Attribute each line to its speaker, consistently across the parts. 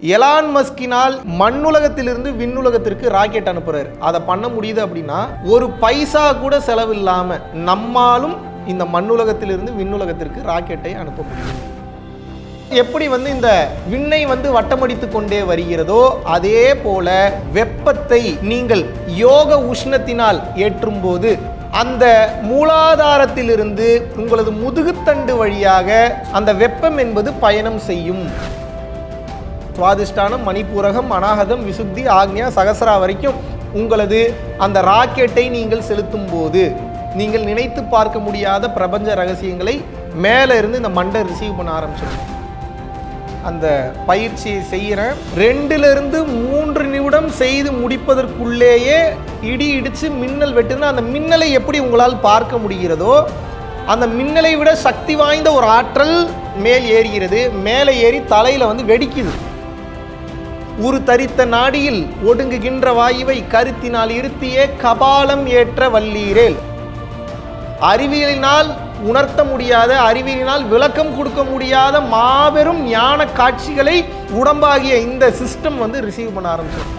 Speaker 1: Elon மஸ்கினால் மண்ணுலகத்திலிருந்து விண்ணுலகத்திற்கு rocket அனுப்புறாரு. அதை பண்ண முடியுது அப்படின்னா ஒரு பைசா கூட செலவில்லாம நம்மாலும் இந்த மண்ணுலகத்திலிருந்து விண்ணுலகத்திற்கு ராக்கெட்டை அனுப்ப முடியும். எப்படி இந்த விண்ணை வட்டமடித்து கொண்டே வருகிறதோ அதே போல வெப்பத்தை நீங்கள் யோக உஷ்ணத்தினால் ஏற்றும் போது அந்த மூலாதாரத்திலிருந்து உங்களது முதுகுத்தண்டு வழியாக அந்த வெப்பம் என்பது பயணம் செய்யும். சுவாதிஷ்டானம், மணிப்பூரகம், அநாகதம், விசுத்தி, ஆக்ஞா, சகசரா வரைக்கும் உங்களது அந்த ராக்கெட்டை நீங்கள் செலுத்தும் போது நீங்கள் நினைத்து பார்க்க முடியாத பிரபஞ்ச ரகசியங்களை மேலே இருந்து இந்த மண்டை ரிசீவ் பண்ண ஆரம்பிச்சிடும். அந்த பயிற்சியை செய்கிற 2 to 3 நிமிடம் செய்து முடிப்பதற்குள்ளேயே இடி இடித்து மின்னல் வெட்டுனா அந்த மின்னலை எப்படி உங்களால் பார்க்க முடிகிறதோ அந்த மின்னலை விட சக்தி வாய்ந்த ஒரு ஆற்றல் மேல் ஏறுகிறது. மேலே ஏறி தலையில் வெடிக்குது. ஒரு தரித்த நாடியில் ஒடுங்குகின்ற வாயுவை கருத்தினால் இருத்தியே கபாலம் ஏற்ற வல்லீரேல். அறிவியலினால் உணர்த்த முடியாத, அறிவியலினால் விளக்கம் கொடுக்க முடியாத மாபெரும் ஞான காட்சிகளை உடம்பாகிய இந்த சிஸ்டம் ரிசீவ் பண்ண ஆரம்பிச்சோம்.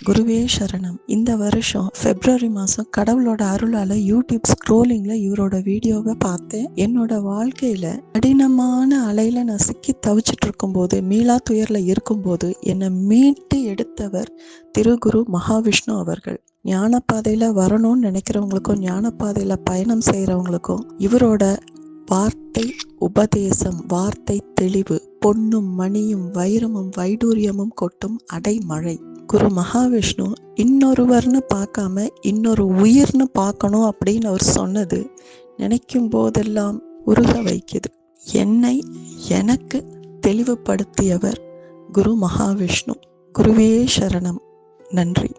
Speaker 2: குருவே சரணம். இந்த வருஷம் February மாதம் கடவுளோட அருளால் யூடியூப் ஸ்க்ரோலிங்கில் இவரோட வீடியோவை பார்த்தேன். என்னோட வாழ்க்கையில் கடினமான அலையில் நான் சிக்கி தவிச்சிட்டு இருக்கும்போது, மீளா துயரில் இருக்கும்போது என்னை மீட்டு எடுத்தவர் திருகுரு மகாவிஷ்ணு அவர்கள். ஞானப்பாதையில் வரணும்னு நினைக்கிறவங்களுக்கும் ஞானப்பாதையில் பயணம் செய்கிறவங்களுக்கும் இவரோட வார்த்தை உபதேசம், வார்த்தை தெளிவு, பொன்னும் மணியும் வைரமும் வைடூரியமும் கொட்டும் அடைமழை. குரு மகாவிஷ்ணு இன்னொருவர்னு பார்க்காம இன்னொரு உயிர்னு பார்க்கணும் அப்படின்னு அவர் சொன்னது நினைக்கும் போதெல்லாம் உருக வைக்குது. என்னை எனக்கு தெளிவுபடுத்தியவர் குரு மகாவிஷ்ணு. குருவே சரணம். நன்றி.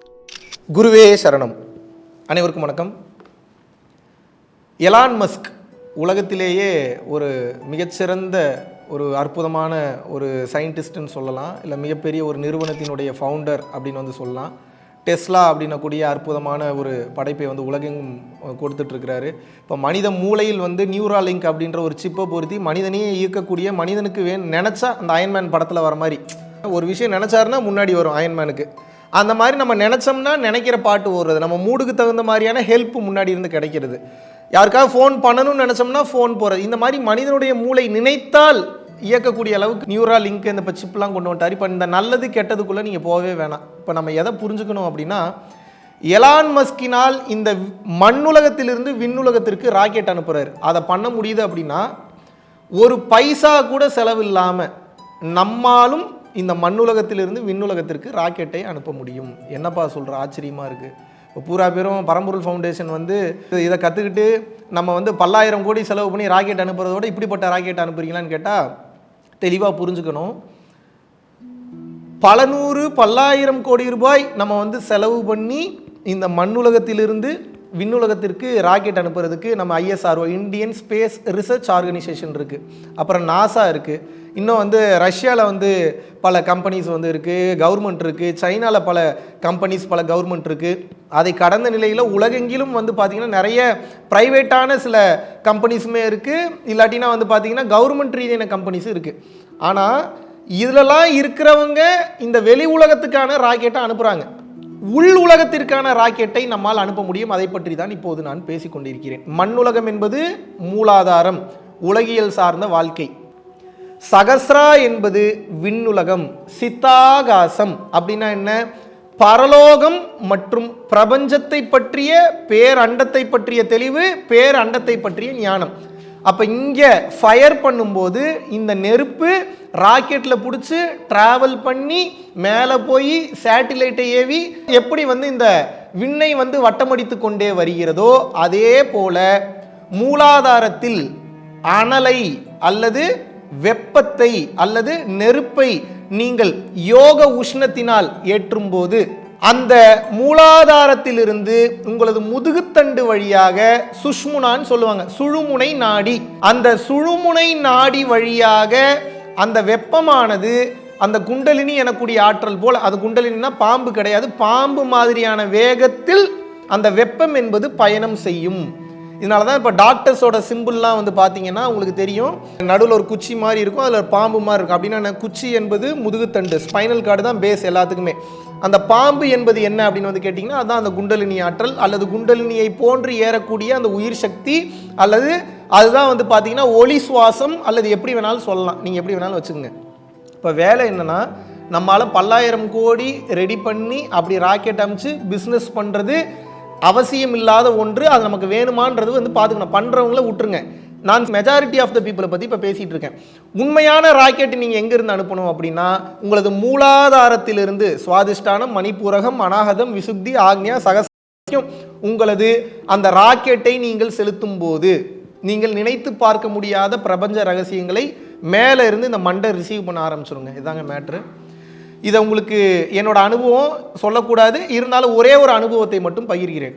Speaker 1: குருவே சரணம். அனைவருக்கும் வணக்கம். எலான் மஸ்க் உலகத்திலேயே ஒரு மிகச்சிறந்த ஒரு அற்புதமான ஒரு சயின்டிஸ்ட்னு சொல்லலாம், இல்லை மிகப்பெரிய ஒரு நிறுவனத்தினுடைய ஃபவுண்டர் அப்படின்னு சொல்லலாம். டெஸ்லா அப்படின்னக்கூடிய அற்புதமான ஒரு படைப்பை உலகெங்கும் கொடுத்துட்ருக்கிறாரு. இப்போ மனித மூளையில் நியூராலிங்க் அப்படின்ற ஒரு சிப்பை பொருத்தி மனிதனையே இயக்கக்கூடிய, மனிதனுக்கு நினச்சா அந்த அயன்மேன் படத்தில் வர மாதிரி ஒரு விஷயம் நினச்சாருன்னா முன்னாடி வரும் அயன்மேனுக்கு. அந்த மாதிரி நம்ம நினச்சோம்னா நினைக்கிற பாட்டு ஓடுறது, நம்ம மூடுக்கு தகுந்த மாதிரியான ஹெல்ப் முன்னாடி இருந்து கிடைக்கிறது. யாருக்காவது ஃபோன் பண்ணணும்னு நினச்சோம்னா ஃபோன் போகிறது. இந்த மாதிரி மனிதனுடைய மூளை நினைத்தால் இயக்கக்கூடிய அளவுக்கு நியூரா லிங்க் இந்த சிப்லாம் கொண்டு வந்துட்டார். இப்போ இந்த நல்லது கெட்டதுக்குள்ளே நீங்கள் போகவே வேணாம். இப்போ நம்ம எதை புரிஞ்சுக்கணும் அப்படின்னா, எலான் மஸ்கினால் இந்த மண்ணுலகத்திலிருந்து விண்ணுலகத்திற்கு ராக்கெட் அனுப்புகிறார். அதை பண்ண முடியுது அப்படின்னா ஒரு பைசா கூட செலவில்லாமல் நம்மாலும் இந்த மண்ணுலகத்திலிருந்து விண்ணுலகத்திற்கு ராக்கெட்டை அனுப்ப முடியும். என்னப்பா சொல்கிற, ஆச்சரியமாக இருக்குது. இப்போ பூரா பேரும் பரம்பொருள் ஃபவுண்டேஷன் இதை கற்றுக்கிட்டு நம்ம 10,000 கோடி செலவு பண்ணி ராக்கெட் அனுப்புறதோட இப்படிப்பட்ட ராக்கெட் அனுப்புறீங்களான்னு கேட்டால் தெளிவாக புரிஞ்சுக்கணும். பல நூறு 10,000 கோடி ரூபாய் நம்ம செலவு பண்ணி இந்த மண்ணுலகத்திலிருந்து விண்ணுலகத்திற்கு ராக்கெட் அனுப்புறதுக்கு நம்ம ISRO, Indian space research organisation இருக்குது. அப்புறம் நாசா இருக்குது. இன்னும் ரஷ்யாவில் பல கம்பெனிஸ் இருக்குது, கவர்மெண்ட் இருக்குது. சைனாவில் பல கம்பெனிஸ், பல கவர்மெண்ட் இருக்குது. அதை கடந்த நிலையில் உலகெங்கிலும் பார்த்திங்கன்னா நிறைய ப்ரைவேட்டான சில கம்பெனிஸுமே இருக்குது. இல்லாட்டினா பார்த்திங்கன்னா கவர்மெண்ட் ரீதியான கம்பெனிஸும் இருக்குது. ஆனால் இதிலலாம் இருக்கிறவங்க இந்த வெளி உலகத்துக்கான ராக்கெட்டை அனுப்புகிறாங்க. உள் உலகத்திற்கான ராக்கெட்டை நம்மால் அனுப்ப முடியும். அதை பற்றி தான் இப்போது நான் பேசிக்கொண்டிருக்கிறேன். மண்ணுலகம் என்பது மூலாதாரம், உலகியல் சார்ந்த வாழ்க்கை. சகஸ்ரா என்பது விண்ணுலகம். சித்தாகாசம் அப்படின்னா என்ன? பரலோகம் மற்றும் பிரபஞ்சத்தை பற்றிய, பேரண்டத்தை பற்றிய தெளிவு, பேரண்டத்தை பற்றிய ஞானம். அப்போ இங்கே ஃபயர் பண்ணும்போது இந்த நெருப்பு ராக்கெட்டில் பிடிச்சி ட்ராவல் பண்ணி மேலே போய் சேட்டிலைட்டை ஏவி எப்படி இந்த விண்ணை வட்டமடித்து கொண்டே வருகிறதோ அதே போல மூலாதாரத்தில் அனலை அல்லது வெப்பத்தை அல்லது நெருப்பை நீங்கள் யோக உஷ்ணத்தினால் ஏற்றும் போது அந்த மூலாதாரத்திலிருந்து உங்களது முதுகுத்தண்டு வழியாக சுஷ்முனான்னு சொல்லுவாங்க, சுழுமுனை நாடி, அந்த சுழுமுனை நாடி வழியாக அந்த வெப்பமானது அந்த குண்டலினி எனக்கூடிய ஆற்றல் போல், அது குண்டலினா பாம்பு கிடையாது, பாம்பு மாதிரியான வேகத்தில் அந்த வெப்பம் என்பது பயணம் செய்யும். இதனால தான் இப்போ டாக்டர்ஸோட சிம்பிள்லாம் வந்து பார்த்தீங்கன்னா உங்களுக்கு தெரியும், நடுவில் ஒரு குச்சி மாதிரி இருக்கும், அதில் ஒரு பாம்பு மாதிரி இருக்கும். அப்படின்னா குச்சி என்பது முதுகுத்தண்டு, ஸ்பைனல் கார்டு தான் பேஸ் எல்லாத்துக்குமே. அந்த பாம்பு என்பது என்ன அப்படின்னு வந்து கேட்டிங்கன்னா அதுதான் அந்த குண்டலினி ஆற்றல், அல்லது குண்டலினியை போன்று ஏறக்கூடிய அந்த உயிர் சக்தி, அல்லது அதுதான் வந்து பார்த்தீங்கன்னா ஒளி சுவாசம், அல்லது எப்படி வேணாலும் சொல்லலாம், நீங்கள் எப்படி வேணாலும் வச்சுக்கோங்க. இப்போ வேலை என்னென்னா, நம்மளால் 10,000 கோடி ரெடி பண்ணி அப்படி ராக்கெட் அமைச்சு பிஸ்னஸ் பண்ணுறது அவசியம் இல்லாத ஒன்று. அது நமக்கு வேணுமான்றது வந்து பார்த்துக்கணும். பண்ணுறவங்கள விட்டுருங்க. நான் மெஜாரிட்டி ஆஃப் த பீப்புளை பற்றி இப்போ பேசிகிட்டு இருக்கேன். உண்மையான ராக்கெட் நீங்கள் எங்கேருந்து அனுப்பணும் அப்படின்னா, உங்களது மூலாதாரத்திலிருந்து சுவாதிஷ்டானம், மணிப்பூரகம், அநாகதம், விசுத்தி, ஆக்ஞா, சகசியம், உங்களது அந்த ராக்கெட்டை நீங்கள் செலுத்தும் போது நீங்கள் நினைத்து பார்க்க முடியாத பிரபஞ்ச ரகசியங்களை மேலே இருந்து இந்த மண்டை ரிசீவ் பண்ண ஆரம்பிச்சிருங்க. இதாங்க மேட்ரு. இதை உங்களுக்கு என்னோட அனுபவம் சொல்லக்கூடாது, இருந்தாலும் ஒரே ஒரு அனுபவத்தை மட்டும் பகிர்கிறேன்.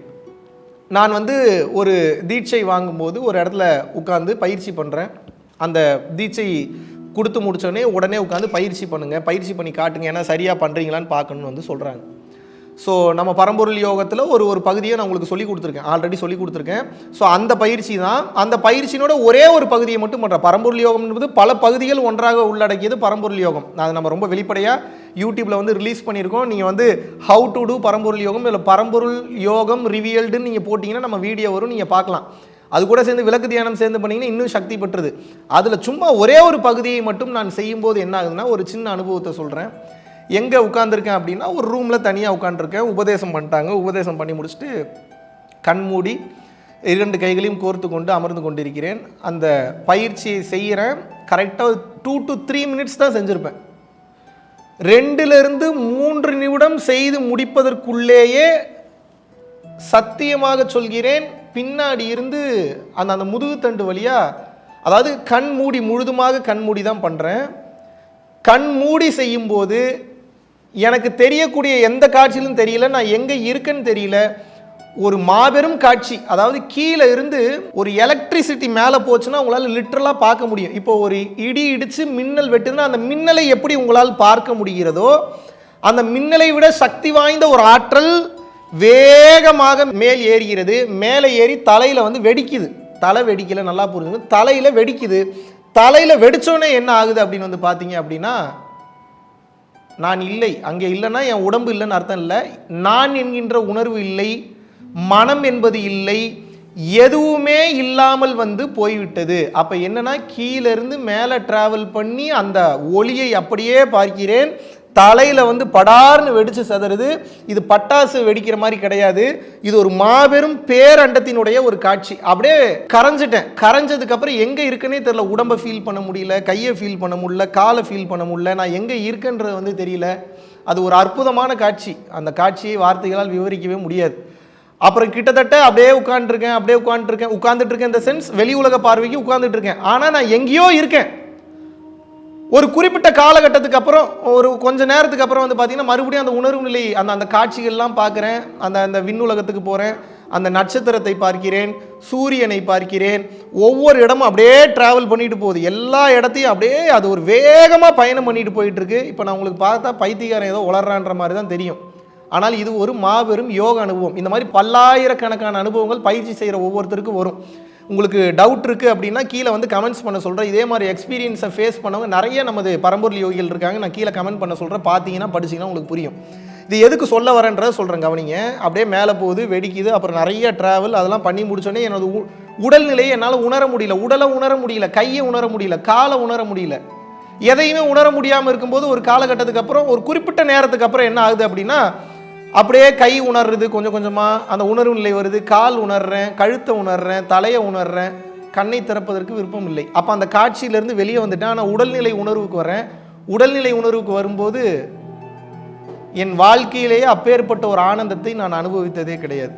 Speaker 1: நான் வந்து ஒரு தீட்சை வாங்கும்போது ஒரு இடத்துல உட்காந்து பயிற்சி பண்ணுறேன். அந்த தீட்சை கொடுத்து முடித்தோடனே உடனே உட்காந்து பயிற்சி பண்ணுங்கள், பயிற்சி பண்ணி காட்டுங்க, ஏன்னா சரியாக பண்ணுறீங்களான்னு பார்க்கணுன்னு வந்து சொல்கிறாங்க. ஸோ நம்ம பரம்பொருள் யோகத்தில் ஒரு பகுதியை நான் உங்களுக்கு சொல்லி கொடுத்துருக்கேன், ஆல்ரெடி சொல்லி கொடுத்துருக்கேன். ஸோ அந்த பயிற்சி தான், அந்த பயிற்சியினோட ஒரே ஒரு பகுதியை மட்டும் பண்ணுறேன். பரம்பொருள் யோகம் என்பது பல பகுதிகள் ஒன்றாக உள்ளடக்கியது பரம்பொருள் யோகம். அது நம்ம ரொம்ப வெளிப்படையாக யூடியூப்பில் வந்து ரிலீஸ் பண்ணியிருக்கோம். நீங்கள் வந்து ஹவு டு டூ பரம்பொருள் யோகம், இல்லை பரம்பொருள் யோகம் ரிவியல்டுன்னு நீங்கள் போட்டிங்கன்னா நம்ம வீடியோ வரும், நீங்கள் பார்க்கலாம். அது கூட சேர்ந்து விளக்கு தியானம் சேர்ந்து பண்ணிங்கன்னா இன்னும் சக்தி பெற்றது. அதில் சும்மா ஒரே ஒரு பகுதியை மட்டும் நான் செய்யும்போது என்ன ஆகுதுன்னா, ஒரு சின்ன அனுபவத்தை சொல்கிறேன். எங்கே உட்காந்துருக்கேன் அப்படின்னா, ஒரு ரூமில் தனியாக உட்காந்துருக்கேன். உபதேசம் பண்ணிட்டாங்க. உபதேசம் பண்ணி முடிச்சுட்டு கண்மூடி 2 கைகளையும் கோர்த்து கொண்டு அமர்ந்து கொண்டிருக்கிறேன். அந்த பயிற்சியை செய்கிறேன். கரெக்டாக 2 to 3 மினிட்ஸ் தான் செஞ்சுருப்பேன். 2லிருந்து 3 நிமிடம் செய்து முடிப்பதற்குள்ளேயே சத்தியமாக சொல்கிறேன், பின்னாடி இருந்து அந்த முதுகுத்தண்டு வழியாக, அதாவது கண் மூடி, முழுதுமாக கண் மூடி தான் பண்ணுறேன். கண் மூடி செய்யும்போது எனக்கு தெரியக்கூடிய எந்த காட்சியிலும் தெரியல, நான் எங்கே இருக்கேன்னு தெரியல. ஒரு மாபெரும் காட்சி, அதாவது கீழே இருந்து ஒரு எலக்ட்ரிசிட்டி மேலே போச்சுன்னா உங்களால் லிட்டரலாக பார்க்க முடியும். இப்போ ஒரு இடி இடித்து மின்னல் வெட்டுதுன்னா அந்த மின்னலை எப்படி உங்களால் பார்க்க முடிகிறதோ, அந்த மின்னலை விட சக்தி வாய்ந்த ஒரு ஆற்றல் வேகமாக மேல் ஏறுகிறது. மேலே ஏறி தலையில் வந்து வெடிக்குது. தலை வெடிக்கல, நல்லா புரிஞ்சுங்க, தலையில் வெடிக்குது. தலையில் வெடித்தோடனே என்ன ஆகுது அப்படின்னு வந்து பார்த்தீங்க அப்படின்னா, நான் இல்லை, அங்கே இல்லைன்னா என் உடம்பு இல்லைன்னு அர்த்தம் இல்லை, நான் என்கின்ற உணர்வு இல்லை, மனம் என்பது இல்லை, எதுவுமே இல்லாமல் வந்து போய்விட்டது. அப்போ என்னன்னா, கீழிருந்து மேலே டிராவல் பண்ணி அந்த ஒளியை அப்படியே பார்க்கிறேன். தலையில் வந்து படார்னு வெடிச்சு சதறுது. இது பட்டாசு வெடிக்கிற மாதிரி கிடையாது, இது ஒரு மாபெரும் பேரண்டத்தினுடைய ஒரு காட்சி. அப்படியே கரைஞ்சிட்டேன். கரைஞ்சதுக்கப்புறம் எங்கே இருக்குன்னே தெரியல. உடம்பை ஃபீல் பண்ண முடியல, கையை ஃபீல் பண்ண முடியல, காலை ஃபீல் பண்ண முடியல, நான் எங்கே இருக்கேன்றது வந்து தெரியல. அது ஒரு அற்புதமான காட்சி. அந்த காட்சியை வார்த்தைகளால் விவரிக்கவே முடியாது. அப்புறம் கிட்டத்தட்ட அப்படியே உட்காந்துட்டு இருக்கேன் இந்த சென்ஸ், வெளி உலக பார்வைக்கு உட்காந்துட்டு இருக்கேன். ஆனால் நான் எங்கேயோ இருக்கேன். ஒரு குறிப்பிட்ட காலகட்டத்துக்கு அப்புறம், ஒரு கொஞ்ச நேரத்துக்கு அப்புறம் வந்து பார்த்தீங்கன்னா மறுபடியும் அந்த உணர்வு நிலை, அந்த காட்சிகள்லாம் பார்க்குறேன். அந்த விண்ணுலகத்துக்கு போகிறேன், அந்த நட்சத்திரத்தை பார்க்கிறேன், சூரியனை பார்க்கிறேன். ஒவ்வொரு இடமும் அப்படியே ட்ராவல் பண்ணிட்டு போகுது. எல்லா இடத்தையும் அப்படியே அது ஒரு வேகமாக பயணம் பண்ணிட்டு போயிட்டு இருக்கு. இப்போ நான் உங்களுக்கு பார்த்தா பைத்தியக்காரன் ஏதோ உளறான்ற மாதிரி தான் தெரியும். ஆனால் இது ஒரு மாபெரும் யோக அனுபவம். இந்த மாதிரி பல்லாயிரக்கணக்கான அனுபவங்கள் பயிற்சி செய்கிற ஒவ்வொருத்தருக்கும் வரும். உங்களுக்கு டவுட் இருக்குது அப்படின்னா கீழே வந்து கமெண்ட்ஸ் பண்ண சொல்கிறேன். இதே மாதிரி எக்ஸ்பீரியன்ஸை ஃபேஸ் பண்ணவங்க நிறைய நமது பரம்பொருள் யோகிகள் இருக்காங்க. நான் கீழே கமெண்ட் பண்ண சொல்கிறேன், பார்த்தீங்கன்னா படிச்சிங்கன்னா உங்களுக்கு புரியும். இது எதுக்கு சொல்ல வரேன்றதை சொல்கிறேன், கவனிங்க. அப்படியே மேலே போகுது, வெடிக்குது, அப்புறம் நிறைய ட்ராவல், அதெல்லாம் பண்ணி முடிச்சோடனே எனது உடல்நிலையை என்னால் உணர முடியல. உடலை உணர முடியல, கையை உணர முடியல, காலை உணர முடியல. எதையுமே உணர முடியாமல் இருக்கும்போது ஒரு காலகட்டத்துக்கு அப்புறம், ஒரு குறிப்பிட்ட நேரத்துக்கு அப்புறம் என்ன ஆகுது அப்படின்னா, அப்படியே கை உணர்றது, கொஞ்சம் கொஞ்சமாக அந்த உணர்வு நிலை வருது. கால் உணர்றேன், கழுத்தை உணர்றேன், தலையை உணர்றேன். கண்ணை திறப்பதற்கு விருப்பம் இல்லை. அப்போ அந்த காட்சியிலேருந்து வெளியே வந்துட்டேன். ஆனால் உடல்நிலை உணர்வுக்கு வரேன். உடல்நிலை உணர்வுக்கு வரும்போது என் வாழ்க்கையிலேயே அப்பேற்பட்ட ஒரு ஆனந்தத்தை நான் அனுபவித்ததே கிடையாது.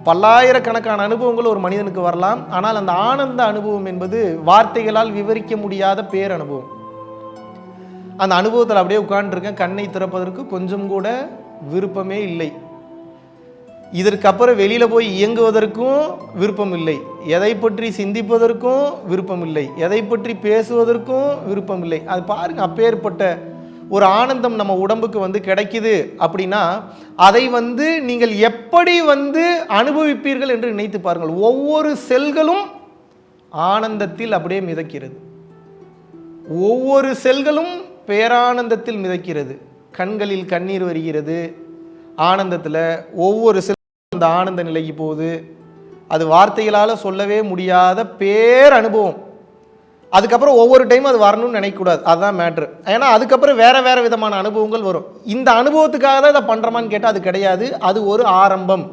Speaker 1: பல்லாயிரக்கணக்கான அனுபவங்கள் ஒரு மனிதனுக்கு வரலாம், ஆனால் அந்த ஆனந்த அனுபவம் என்பது வார்த்தைகளால் விவரிக்க முடியாத பேரனுபவம். அந்த அனுபவத்தில் அப்படியே உட்கார்ந்துருக்கேன். கண்ணை திறப்பதற்கு கொஞ்சம் கூட விருப்பமே இல்லை. இதற்கப்புறம் வெளியில் போய் இயங்குவதற்கும் விருப்பம் இல்லை, எதை பற்றி சிந்திப்பதற்கும் விருப்பம் இல்லை, எதை பற்றி பேசுவதற்கும் விருப்பம் இல்லை. அது பாருங்க, அப்பேற்பட்ட ஒரு ஆனந்தம் நம்ம உடம்புக்கு வந்து கிடைக்குது அப்படின்னா அதை வந்து நீங்கள் எப்படி வந்து அனுபவிப்பீர்கள் என்று நினைத்து பாருங்கள். ஒவ்வொரு செல்களும் ஆனந்தத்தில் அப்படியே மிதக்கிறது, ஒவ்வொரு செல்களும் பேரானந்தத்தில் மிதக்கிறது. கண்களில் கண்ணீர் வருகிறது ஆனந்தத்தில், ஒவ்வொரு செல்லும் அந்த ஆனந்த நிலைக்கு போகுது. அது வார்த்தைகளால் சொல்லவே முடியாத பேர் அனுபவம். அதுக்கப்புறம் ஒவ்வொரு டைமும் அது வரணும்னு நினைக்கக்கூடாது, அதுதான் மேட்ரு. ஏன்னா அதுக்கப்புறம் வேறு விதமான அனுபவங்கள் வரும். இந்த அனுபவத்துக்காக தான் இதை பண்ணுறோமான்னு கேட்டால் அது கிடையாது, அது ஒரு ஆரம்பம்.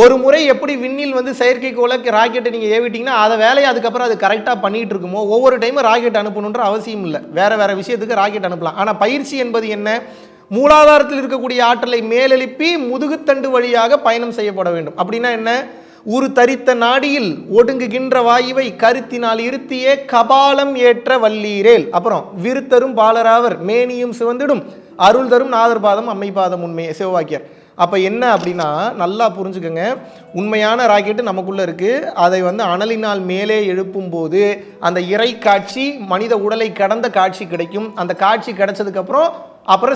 Speaker 1: ஒரு முறை எப்படி விண்ணில் வந்து செயற்கைக்கோளை ராக்கெட்டை நீங்கள் ஏவிட்டிங்கன்னா அதை வேலையை அதுக்கப்புறம் அது கரெக்டாக பண்ணிகிட்டு இருக்குமோ, ஒவ்வொரு டைமும் ராக்கெட் அனுப்பணுன்ற அவசியம் இல்லை. வேறு விஷயத்துக்கு ராக்கெட் அனுப்பலாம். ஆனால் பயிற்சி என்பது என்ன? மூலாதாரத்தில் இருக்கக்கூடிய ஆற்றலை மேலெழுப்பி முதுகுத்தண்டு வழியாக பயணம் செய்யப்பட வேண்டும். அப்படின்னா என்ன? ஒரு தரித்த நாடியில் ஒடுங்குகின்ற வாயுவை கருத்தினால் இருத்தியே கபாலம் ஏற்ற வல்லீரேல். அப்புறம் விருத்தரும் பாலராவர் மேனியும் சிவந்திடும் அருள் தரும் நாதர்பாதம் அம்மைபாதம் உண்மையே சிவவாக்கியர். அப்போ என்ன அப்படின்னா நல்லா புரிஞ்சுக்கோங்க, உண்மையான ராக்கெட்டு நமக்குள்ளே இருக்குது. அதை வந்து அனலினால் மேலே எழுப்பும் போது அந்த இறை காட்சி மனித உடலை கடந்த காட்சி கிடைக்கும். அந்த காட்சி கிடைச்சதுக்கப்புறம்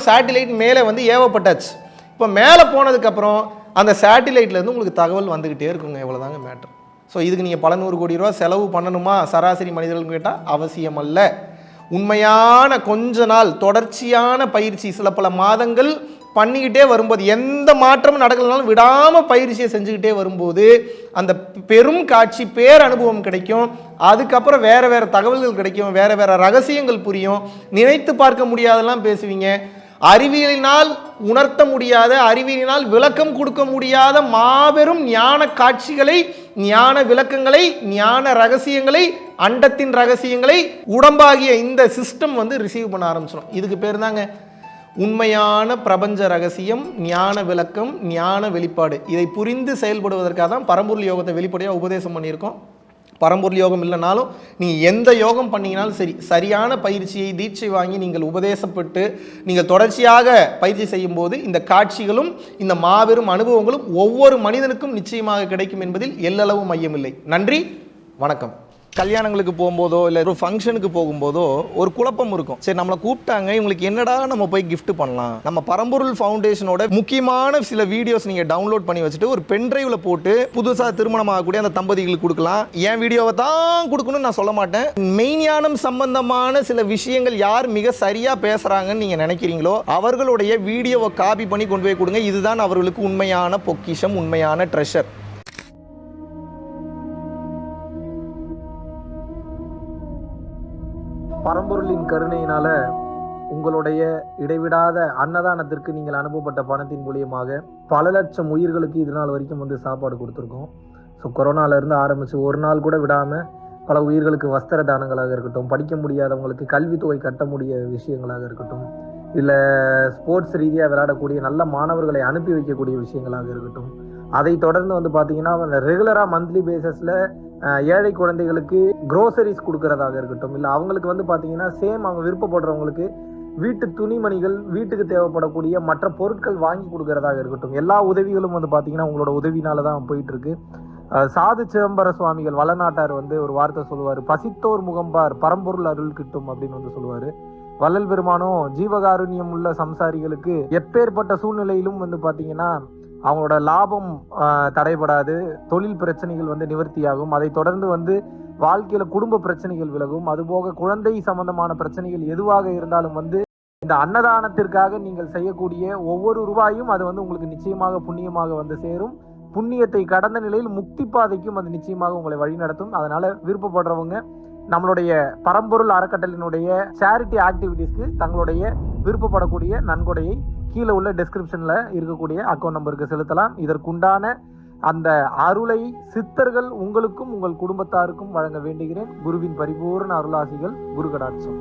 Speaker 1: சேட்டிலைட் மேலே வந்து ஏவப்பட்டாச்சு. இப்போ மேலே போனதுக்கப்புறம் அந்த சேட்டிலைட்லேருந்து உங்களுக்கு தகவல் வந்துக்கிட்டே இருக்குங்க. இவ்வளோதாங்க மேட்ரு. ஸோ இதுக்கு நீங்கள் பல 100 கோடி ரூபா செலவு பண்ணணுமா சராசரி மனிதர்களுக்கு கேட்டால் அவசியம் அல்ல. உண்மையான கொஞ்ச நாள் தொடர்ச்சியான பயிற்சி சில பல மாதங்கள் பண்ணிக்கிட்டே வரும்போது எந்த மாற்றமும் நடக்கலனாலும் விடாமல் பயிற்சியை செஞ்சுக்கிட்டே வரும்போது அந்த பெரும் காட்சி பேர் அனுபவம் கிடைக்கும். அதுக்கப்புறம் வேறு தகவல்கள் கிடைக்கும், வேறு ரகசியங்கள் புரியும். நினைத்து பார்க்க முடியாதெல்லாம் பேசுவீங்க. அறிவியலினால் உணர்த்த முடியாத, அறிவியலினால் விளக்கம் கொடுக்க முடியாத மாபெரும் ஞான காட்சிகளை, ஞான விளக்கங்களை, ஞான ரகசியங்களை, அண்டத்தின் ரகசியங்களை உடம்பாகிய இந்த சிஸ்டம் வந்து ரிசீவ் பண்ண ஆரம்பிச்சிடும். இதுக்கு பேர் தாங்க உண்மையான பிரபஞ்ச ரகசியம், ஞான விளக்கம், ஞான வெளிப்பாடு. இதை புரிந்து செயல்படுவதற்காக தான் பரம்பொருள் யோகத்தை வெளிப்படையாக உபதேசம் பண்ணியிருக்கோம். பரம்பொருள் யோகம் இல்லைனாலும் நீங்கள் எந்த யோகம் பண்ணிங்கனாலும் சரி, சரியான பயிற்சியை தீட்சை வாங்கி நீங்கள் உபதேசப்பட்டு நீங்கள் தொடர்ச்சியாக பயிற்சி செய்யும் போது இந்த காட்சிகளும் இந்த மாபெரும் அனுபவங்களும் ஒவ்வொரு மனிதனுக்கும் நிச்சயமாக கிடைக்கும் என்பதில் எல்லளவும் மையமில்லை. நன்றி, வணக்கம். கல்யாணங்களுக்கு போகும்போதோ இல்லை ஒரு ஃபங்க்ஷனுக்கு போகும்போதோ ஒரு குழப்பம் இருக்கும். சரி, நம்மளை கூப்பிட்டாங்க, இவங்களுக்கு என்னடா நம்ம போய் கிஃப்ட் பண்ணலாம். நம்ம பரம்பொருள் ஃபவுண்டேஷனோட முக்கியமான சில வீடியோஸ் நீங்கள் டவுன்லோட் பண்ணி வச்சுட்டு ஒரு பென்ட்ரைவில் போட்டு புதுசாக திருமணம் ஆகக்கூடிய அந்த தம்பதிகளுக்கு கொடுக்கலாம். என் வீடியோவை தான் கொடுக்கணும்னு நான் சொல்ல மாட்டேன். மெய்ஞானம் சம்பந்தமான சில விஷயங்கள் யார் மிக சரியாக பேசுகிறாங்கன்னு நீங்கள் நினைக்கிறீங்களோ அவர்களுடைய வீடியோவை காப்பி பண்ணி கொண்டு போய் கொடுங்க. இதுதான் அவர்களுக்கு உண்மையான பொக்கிஷம், உண்மையான ட்ரெஷர். பரம்பொருளின் கருணையினால உங்களுடைய இடைவிடாத அன்னதானத்திற்கு நீங்கள் அனுப்பப்பட்ட பணத்தின் மூலியமாக பல லட்சம் உயிர்களுக்கு இது நாள் வரைக்கும் வந்து சாப்பாடு கொடுத்துருக்கோம். ஸோ கொரோனாலேருந்து ஆரம்பித்து ஒரு நாள் கூட விடாமல் பல உயிர்களுக்கு வஸ்திர தானங்களாக இருக்கட்டும், படிக்க முடியாதவங்களுக்கு கல்வித்தொகை கட்ட முடிய விஷயங்களாக இருக்கட்டும், இல்லை ஸ்போர்ட்ஸ் ரீதியாக விளையாடக்கூடிய நல்ல மாணவர்களை அனுப்பி வைக்கக்கூடிய விஷயங்களாக இருக்கட்டும், அதை தொடர்ந்து வந்து பார்த்தீங்கன்னா ரெகுலராக மந்த்லி பேசிஸில் ஏழை குழந்தைகளுக்கு க்ரோசரிஸ் கொடுக்கறதாக இருக்கட்டும், இல்லை அவங்களுக்கு வந்து பார்த்தீங்கன்னா சேம் அவங்க விருப்பப்படுறவங்களுக்கு வீட்டு துணிமணிகள், வீட்டுக்கு தேவைப்படக்கூடிய மற்ற பொருட்கள் வாங்கி கொடுக்கறதாக இருக்கட்டும், எல்லா உதவிகளும் வந்து பார்த்தீங்கன்னா உங்களோட உதவினால தான் போயிட்டு இருக்கு. சாது சிதம்பர சுவாமிகள் வளநாட்டார் வந்து ஒரு வார்த்தை சொல்லுவார், பசித்தோர் முகம்பார் பரம்பொருள் அருள் கிட்டும் அப்படின்னு வந்து சொல்லுவார். வள்ளல் பெருமானும் ஜீவகாருண்யம் உள்ள சம்சாரிகளுக்கு எப்பேற்பட்ட சூழ்நிலையிலும் வந்து பார்த்தீங்கன்னா அவங்களோட லாபம் தடைபடாது, தொழில் பிரச்சனைகள் வந்து நிவர்த்தியாகும், அதை தொடர்ந்து வந்து வாழ்க்கையில குடும்ப பிரச்சனைகள் விலகும், அதுபோக குழந்தை சம்பந்தமான பிரச்சனைகள் எதுவாக இருந்தாலும் வந்து இந்த அன்னதானத்திற்காக நீங்கள் செய்யக்கூடிய ஒவ்வொரு ரூபாயும் அது வந்து உங்களுக்கு நிச்சயமாக புண்ணியமாக வந்து சேரும். புண்ணியத்தை கடந்த நிலையில் முக்தி பாதைக்கும் அது நிச்சயமாக உங்களை வழிநடத்தும். அதனால விருப்பப்படுறவங்க நம்மளுடைய பரம்பொருள் அறக்கட்டளையினுடைய சேரிட்டி ஆக்டிவிட்டீஸ்க்கு தங்களுடைய விருப்பப்படக்கூடிய நன்கொடையை கீழே உள்ள டெஸ்கிரிப்ஷன்ல இருக்கக்கூடிய அக்கௌண்ட் நம்பருக்கு செலுத்தலாம். இதற்குண்டான அந்த அருளை சித்தர்கள் உங்களுக்கும் உங்கள் குடும்பத்தாருக்கும் வழங்க வேண்டுகிறேன். குருவின் பரிபூர்ண அருளாசிகள். குரு கடாட்சம்.